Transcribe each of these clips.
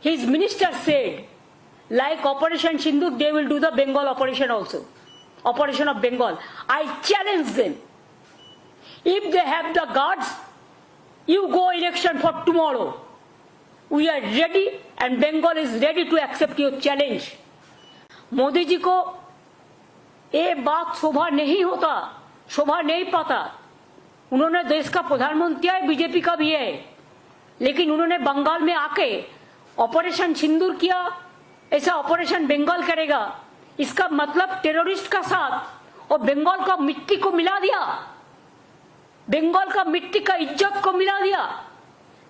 his minister said, like Operation Sindoor, they will do the Bengal operation also. Operation of Bengal. I challenge them. If they have the guards, you go election for tomorrow. We are ready and Bengal is ready to accept your challenge. Modi ji को ये बात शोभा नहीं होता, शोभा नहीं पाता. उन्होंने देश का प्रधानमंत्री है, बीजेपी का भी है, लेकिन उन्होंने बंगाल में आके ऑपरेशन सिंदूर किया. ऐसा ऑपरेशन बंगाल करेगा, इसका मतलब टेररिस्ट का साथ और बंगाल का मिट्टी को मिला दिया, बंगाल का मिट्टी का इज्जत को मिला दिया,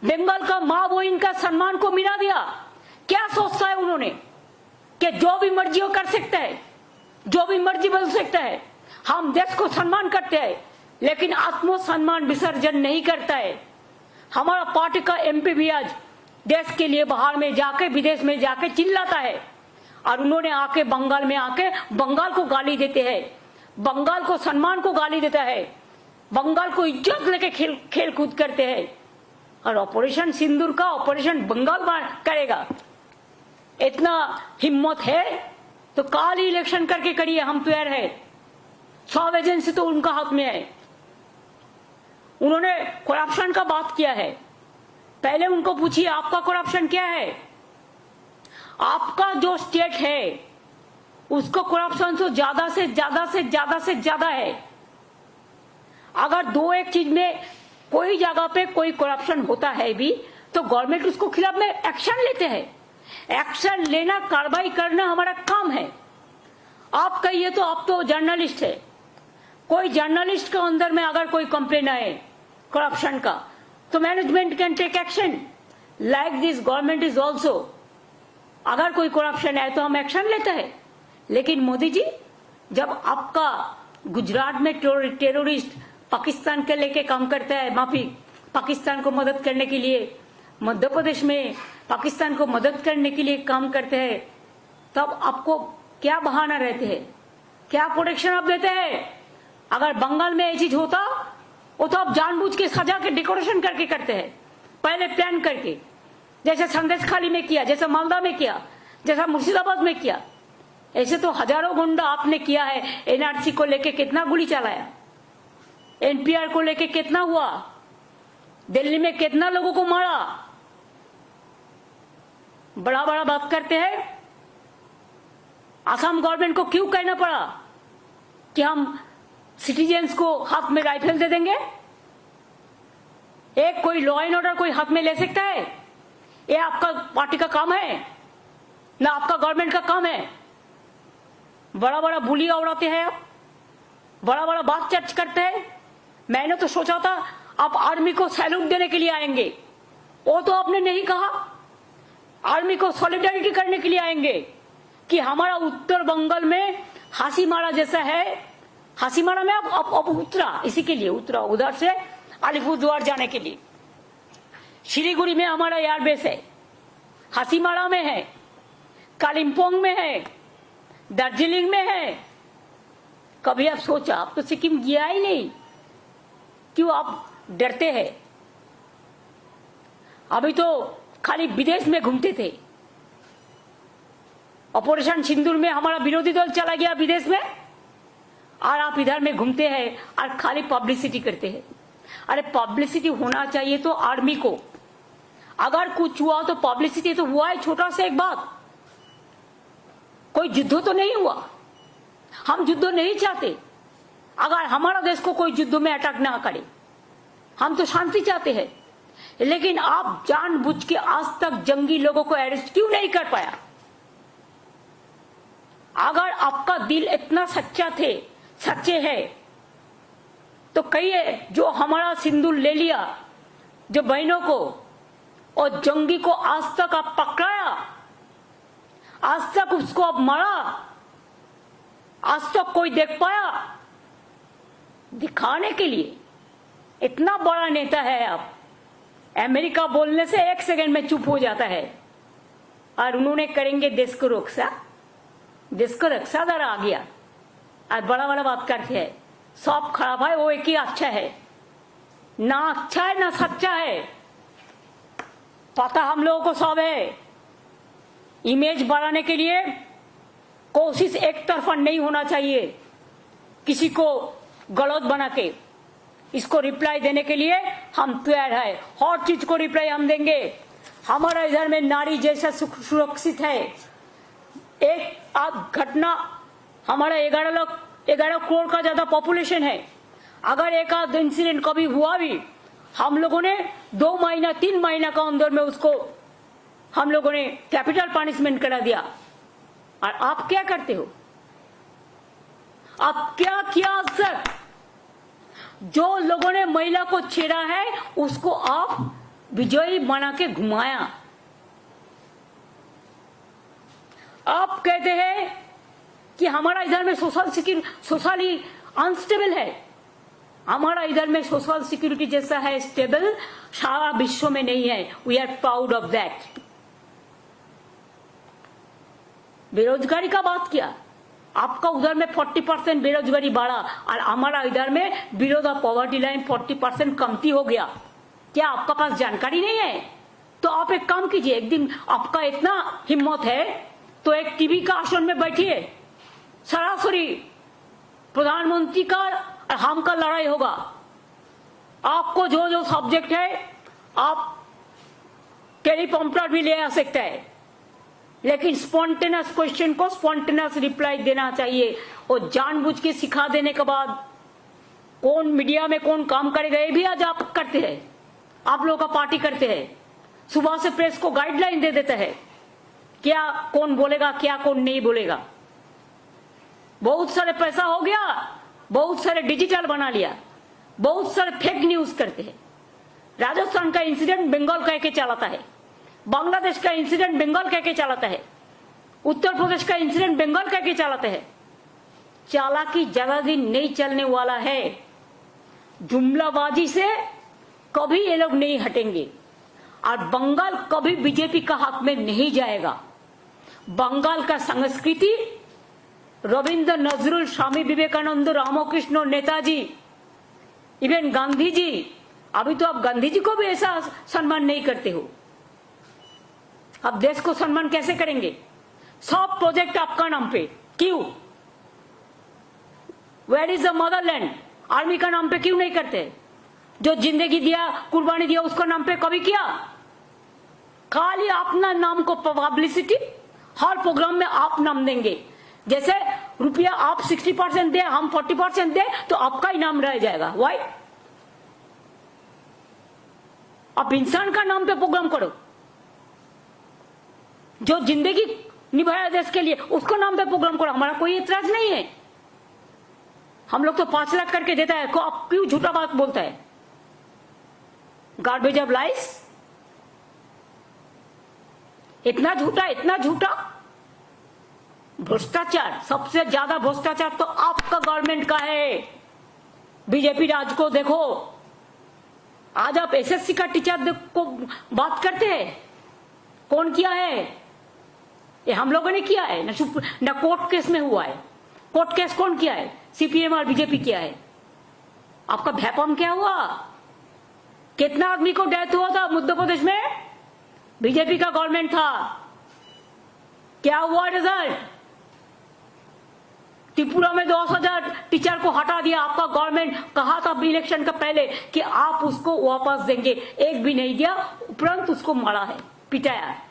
बंगाल का माँ बहन का सम्मान को मिला दिया. क्या सोचता है उन्होंने कि जो भी मर्जी वो कर सकता है, जो भी मर्जी बोल सकता है. हम देश को सम्मान करते हैं लेकिन आत्मसम्मान विसर्जन नहीं करता है. हमारा पार्टी का एमपी भी आज देश के लिए बाहर में जाके, विदेश में जाके चिल्लाता है और उन्होंने आके बंगाल में आके बंगाल को गाली देते हैं, बंगाल को सम्मान को गाली देता है, बंगाल को इज्जत लेके खेल कूद करते हैं. और ऑपरेशन सिंदूर का ऑपरेशन बंगाल करेगा. इतना हिम्मत है तो काल ही इलेक्शन करके करिए, हम तैयार है. सब एजेंसी तो उनका हाथ में है. उन्होंने करप्शन का बात किया है. पहले उनको पूछिए आपका करप्शन क्या है. आपका जो स्टेट है उसको करप्शन तो ज्यादा से ज्यादा है. अगर दो एक चीज में कोई जगह पे कोई करप्शन होता है भी तो गवर्नमेंट उसको खिलाफ में एक्शन लेते हैं. एक्शन लेना, कार्रवाई करना हमारा काम है. आप कहिए तो आप तो जर्नलिस्ट है, कोई जर्नलिस्ट के अंदर में अगर कोई कंप्लेन आए करप्शन का तो management can take action. Like this government is also, अगर कोई करप्शन है तो हम एक्शन लेते हैं. लेकिन मोदी जी, जब आपका गुजरात में टेररिस्ट पाकिस्तान के लेके काम करता है, माफी, पाकिस्तान को मदद करने के लिए, मध्य प्रदेश में पाकिस्तान को मदद करने के लिए काम करते हैं, तब आपको क्या बहाना रहते हैं, क्या प्रोटेक्शन आप देते हैं. अगर बंगाल में ये चीज होता वो तो आप जानबूझ के सजा के डेकोरेशन करके करते हैं, पहले प्लान करके, जैसे संदेशखाली में किया, जैसे मालदा में किया, जैसा मुर्शिदाबाद में किया. ऐसे तो हजारों गुंडा आपने किया है. एनआरसी को लेके कितना गोली चलाया, एनपीआर को लेके कितना हुआ, दिल्ली में कितना लोगों को मारा. बड़ा बड़ा बात करते हैं. असम गवर्नमेंट को क्यों कहना पड़ा कि हम सिटीजन्स को हाथ में राइफल दे देंगे. एक कोई लॉ एंड ऑर्डर कोई हाथ में ले सकता है? ये आपका पार्टी का काम है ना आपका गवर्नमेंट का काम है. बड़ा बड़ा बुलिया उड़ाते हैं आप, बड़ा बड़ा बात चर्च करते हैं. मैंने तो सोचा था आप आर्मी को सैल्यूट देने के लिए आएंगे, वो तो आपने नहीं कहा. आर्मी को सॉलिडारिटी करने के लिए आएंगे कि हमारा उत्तर बंगाल में हासीमारा जैसा है. हासीमारा में अब उतरा, इसी के लिए उतरा, उधर से अलीपुरद्वार जाने के लिए. शिलीगुड़ी में हमारा एयरबेस है, हासीमारा में है, कालिम्पोंग में है, दार्जिलिंग में है. कभी आप सोचा, आप तो सिक्किम गया ही नहीं, क्यों आप डरते हैं? अभी तो खाली विदेश में घूमते थे. ऑपरेशन सिंदूर में हमारा विरोधी दल चला गया विदेश में और आप इधर में घूमते हैं और खाली पब्लिसिटी करते हैं. अरे पब्लिसिटी होना चाहिए तो आर्मी को, अगर कुछ हुआ तो पब्लिसिटी तो हुआ है. छोटा सा एक बात, कोई युद्ध तो नहीं हुआ, हम युद्ध नहीं चाहते. अगर हमारा देश को कोई युद्ध में अटैक ना करे, हम तो शांति चाहते हैं. लेकिन आप जानबूझ के आज तक जंगी लोगों को अरेस्ट क्यों नहीं कर पाया? अगर आपका दिल इतना सच्चे है तो कहिए, जो हमारा सिंदूर ले लिया, जो बहनों को और जंगी को आज तक आप पकड़ाया, आज तक उसको आप मारा, आज तक कोई देख पाया? दिखाने के लिए इतना बड़ा नेता है आप. अमेरिका बोलने से एक सेकंड में चुप हो जाता है और उन्होंने करेंगे देश को रक्षा. देश को रक्षा दर आ गया और बड़ा बड़ा बात करते हैं. सब खराब है, वो एक ही अच्छा है. ना अच्छा है ना सच्चा है, पता हम लोगों को सब है. इमेज बढ़ाने के लिए कोशिश एक तरफा नहीं होना चाहिए, किसी को गलत बना के। इसको रिप्लाई देने के लिए हम तैयार है, हर चीज को रिप्लाई हम देंगे। हमारा इधर में नारी जैसा सुरक्षित है। एक आप घटना, हमारा 11 करोड़ का ज्यादा पॉपुलेशन है। अगर एक आध इंसिडेंट कभी हुआ भी, हम लोगों ने 2 महीना 3 महीना का अंदर में उसको हम लोगों ने कैपिटल पनिशमेंट करा दिया। और आप क्या करते हो? आप क्या किया सर? जो लोगों ने महिला को छेड़ा है उसको आप विजयी बना के घुमाया। आप कहते हैं कि हमारा इधर में सोशली अनस्टेबल है। हमारा इधर में सोशल सिक्योरिटी जैसा है स्टेबल सारा विश्व में नहीं है। We are proud of that. बेरोजगारी का बात किया, आपका उधर में 40% बेरोजगारी बढ़ा और हमारा इधर में बिलो द पॉवर्टी लाइन 40% कमती हो गया। क्या आपका पास जानकारी नहीं है? तो आप एक काम कीजिए, एक दिन आपका इतना हिम्मत है तो एक टीवी का आसन में बैठिए, सरासरी प्रधानमंत्री का और हम का लड़ाई होगा। आपको जो जो सब्जेक्ट है आप टेलीप्रॉम्प्टर भी ले आ सकते हैं, लेकिन स्पॉन्टेनियस क्वेश्चन को स्पॉन्टेनियस रिप्लाई देना चाहिए। और जानबूझ के सिखा देने के बाद कौन मीडिया में कौन काम करेगा ये भी आज आप करते हैं। आप लोगों का पार्टी करते हैं, सुबह से प्रेस को गाइडलाइन दे देते हैं क्या कौन बोलेगा क्या कौन नहीं बोलेगा। बहुत सारे पैसा हो गया, बहुत सारे डिजिटल बना लिया, बहुत सारे फेक न्यूज करते हैं। राजस्थान का इंसिडेंट बंगाल कह के चलाता है, बांग्लादेश का इंसिडेंट बंगाल कह के चलाता है, उत्तर प्रदेश का इंसिडेंट बंगाल कह के चलाते हैं। चालाकी ज्यादा दिन नहीं चलने वाला है। जुमलाबाजी से कभी ये लोग नहीं हटेंगे और बंगाल कभी बीजेपी का हक में नहीं जाएगा। बंगाल का संस्कृति रविंद्र नजरुल, स्वामी विवेकानंद, रामकृष्ण, नेताजी, इवन गांधी जी। अभी तो आप गांधी जी को भी ऐसा सम्मान नहीं करते हो। अब देश को सम्मान कैसे करेंगे? सब प्रोजेक्ट आपका नाम पे क्यों? Where is the motherland? Army का नाम पे क्यों नहीं करते? जो जिंदगी दिया, कुर्बानी दिया, उसका नाम पे कभी किया? खाली अपना नाम को पब्लिसिटी, हर प्रोग्राम में आप नाम देंगे। जैसे रुपया आप 60% दे, हम 40% दे तो आपका ही नाम रह जाएगा। वाई? आप इंसान का नाम पे प्रोग्राम करो। जो जिंदगी निभाया देश के लिए उसको नाम पे प्रोग्राम करो। हमारा कोई एतराज नहीं है। हम लोग तो 5 लाख करके देता है, को आप क्यों झूठा बात बोलता है? गार्बेज ऑफ लाइस। इतना झूठा भ्रष्टाचार, सबसे ज्यादा भ्रष्टाचार तो आपका गवर्नमेंट का है। बीजेपी राज को देखो, आज आप एसएससी का टीचर को बात करते हैं, कौन किया है? ये हम लोगों ने किया है ना कोर्ट केस में हुआ है। कोर्ट केस कौन किया है? सीपीएम और बीजेपी किया है। आपका भैपम क्या हुआ? कितना आदमी को डेथ हुआ था मध्य प्रदेश में? बीजेपी का गवर्नमेंट था। क्या हुआ रिजल्ट? त्रिपुरा में 10,000 टीचर को हटा दिया आपका गवर्नमेंट। कहा था इलेक्शन का पहले कि आप उसको वापस देंगे, एक भी नहीं दिया, उपरांत उसको मारा है, पिटाया है।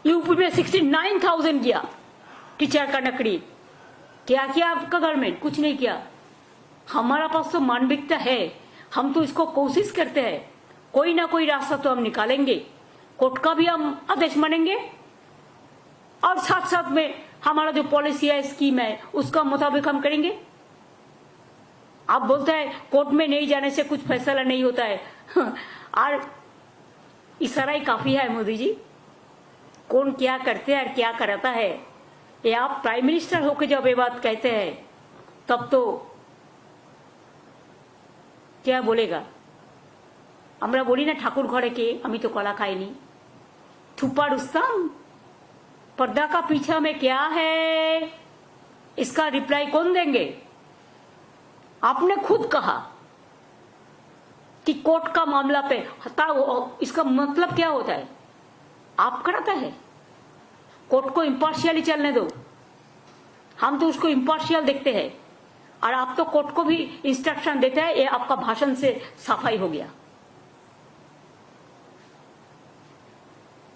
यूपी में 69,000 दिया टीचर का नकली। क्या किया आपका गवर्नमेंट? कुछ नहीं किया। हमारा पास तो मानविकता है, हम तो इसको कोशिश करते हैं, कोई ना कोई रास्ता तो हम निकालेंगे। कोर्ट का भी हम आदेश मानेंगे और साथ साथ में हमारा जो पॉलिसी है, स्कीम है, उसका मुताबिक हम करेंगे। आप बोलते हैं कोर्ट में नहीं जाने से कुछ फैसला नहीं होता है और इशारा ही काफी है मोदी जी। कौन क्या करते हैं और क्या कराता है, ये आप प्राइम मिनिस्टर होकर जब ये बात कहते हैं तब तो क्या बोलेगा? আমরা বলি না ঠাকুর ঘরে কে, আমি তো কলা খাইনি। छुपा रुस्तम, पर्दा का पीछा में क्या है, इसका रिप्लाई कौन देंगे? आपने खुद कहा कि कोर्ट का मामला पे इसका मतलब क्या होता है? आप कराता है। कोर्ट को इम्पार्शियली चलने दो, हम तो उसको इम्पार्शियल देखते हैं, और आप तो कोर्ट को भी इंस्ट्रक्शन देते हैं। ये आपका भाषण से सफाई हो गया।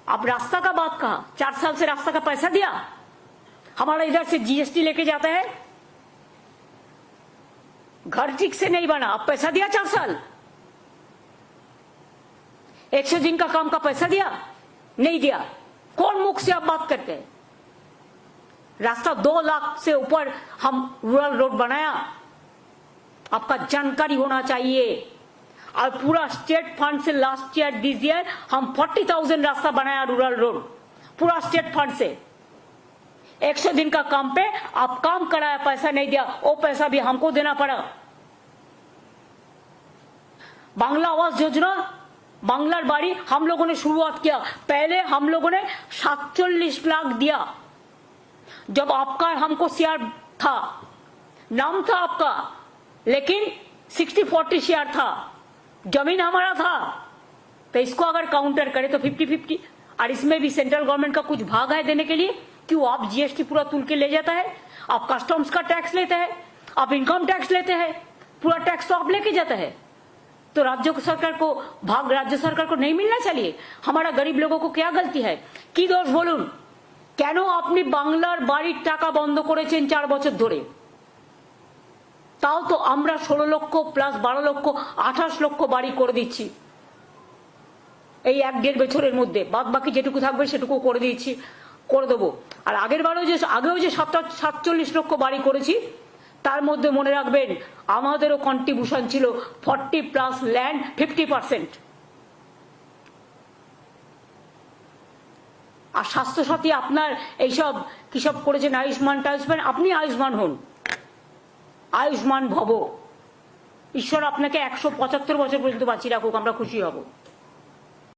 आप रास्ता का बात कहा, 4 साल से रास्ता का पैसा दिया, हमारा इधर से जीएसटी लेके जाता है, घर ठीक से नहीं बना, आप पैसा दिया 4 साल, 100 दिन का काम का पैसा दिया नहीं दिया, कौन मुख से आप बात करते हैं? रास्ता 2 लाख से ऊपर हम रूरल रोड बनाया, आपका जानकारी होना चाहिए। और पूरा स्टेट फंड से लास्ट ईयर दिस ईयर हम 40,000 रास्ता बनाया रूरल रोड, पूरा स्टेट फंड से। 100 दिन का काम पे आप काम कराया, पैसा नहीं दिया, वो पैसा भी हमको देना पड़ा। बांग्ला आवास योजना, बांग्लार बाड़ी हम लोगों ने शुरुआत किया। पहले हम लोगों ने 47 लाख दिया, जब आपका हमको सीआर था, नाम था आपका, लेकिन 60-40 शेयर था, जमीन हमारा था। तो इसको अगर काउंटर करें तो 50-50, और इसमें भी सेंट्रल गवर्नमेंट का कुछ भाग है देने के लिए। क्यों? आप जीएसटी पूरा तुल के ले जाता है, आप कस्टम्स का टैक्स लेते हैं, आप इनकम टैक्स लेते हैं, पूरा टैक्स तो आप लेके जाता है। तो राज्य सरकार को भाग, राज्य सरकार को नहीं मिलना चाहिए? हमारा गरीब लोगों को क्या गलती है? কি দোষ বলুন? কেন আপনি বাংলার বাড়ির টাকা বন্ধ করেছেন 4 বছর ধরে? তাও তো আমরা 16 লক্ষ প্লাস 12 লক্ষ 28 লক্ষ বাড়ি করে দিচ্ছি এই 1-1.5 বছরের মধ্যে। বাদ বাকি যেটুকু থাকবে সেটুকু করে দিচ্ছি, করে দেবো। আর আগেও যে 47 লক্ষ বাড়ি করেছি, তার মধ্যে মনে রাখবেন আমাদেরও কন্ট্রিবিউশন ছিল 40 প্লাস ল্যান্ড 50%। আর স্বাস্থ্যসাথী আপনার এইসব কিসব করেছেন, আয়ুষ্মান টায়ুষ্মান, আপনি আয়ুষ্মান হন, আয়ুষ্মান ভব। ঈশ্বর আপনাকে 175 বছর পর্যন্ত বাঁচিয়ে রাখুক, আমরা খুশি হব।